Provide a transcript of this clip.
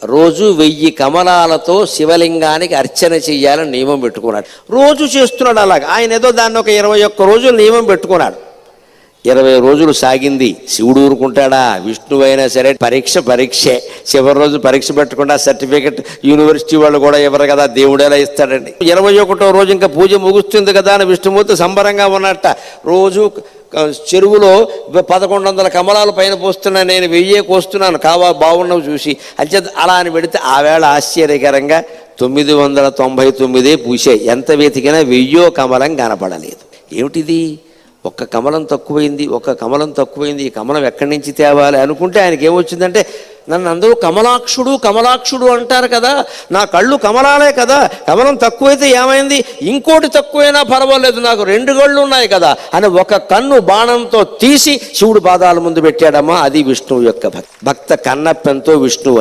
రోజు 1000 కమలాలతో శివలింగానికి అర్చన చెయ్యాలని నియమం పెట్టుకున్నాడు. రోజు చేస్తున్నాడు అలాగ. ఆయన ఏదో దాన్ని ఒక 21 రోజులు నియమం పెట్టుకున్నాడు. 20 రోజులు సాగింది. శివుడు ఊరుకుంటాడా? విష్ణువు అయినా సరే పరీక్షే. చివరి రోజు పరీక్ష పెట్టకుండా సర్టిఫికెట్ యూనివర్సిటీ వాళ్ళు కూడా ఇవ్వరు కదా, దేవుడేలా ఇస్తాడండి. 21వ రోజు ఇంకా పూజ ముగుస్తుంది కదా అని విష్ణుమూర్తి సంబరంగా ఉన్నట్ట. రోజు చెరువులో 1100 కమలాలు పైన పోస్తున్నా, నేను 1000 కోస్తున్నాను, బాగున్నావు చూసి అంచేత అలా అని పెడితే ఆ వేళ ఆశ్చర్యకరంగా 999 పూసాయి. ఎంత వెతికినా 1000 కమలం కనపడలేదు. ఏమిటిది? ఒక్క కమలం తక్కువైంది, ఈ కమలం ఎక్కడి నుంచి తేవాలి అనుకుంటే ఆయనకి ఏమొచ్చిందంటే, నన్ను అందరూ కమలాక్షుడు అంటారు కదా, నా కళ్ళు కమలాలే కదా, కమలం తక్కువైతే ఏమైంది, ఇంకోటి తక్కువైనా పర్వాలేదు, నాకు 2 కళ్ళు ఉన్నాయి కదా అని ఒక కన్ను బాణంతో తీసి శివుడు పాదాల ముందు పెట్టాడమ్మా. అది విష్ణువు యొక్క భక్త కన్నప్పెంతో విష్ణువు.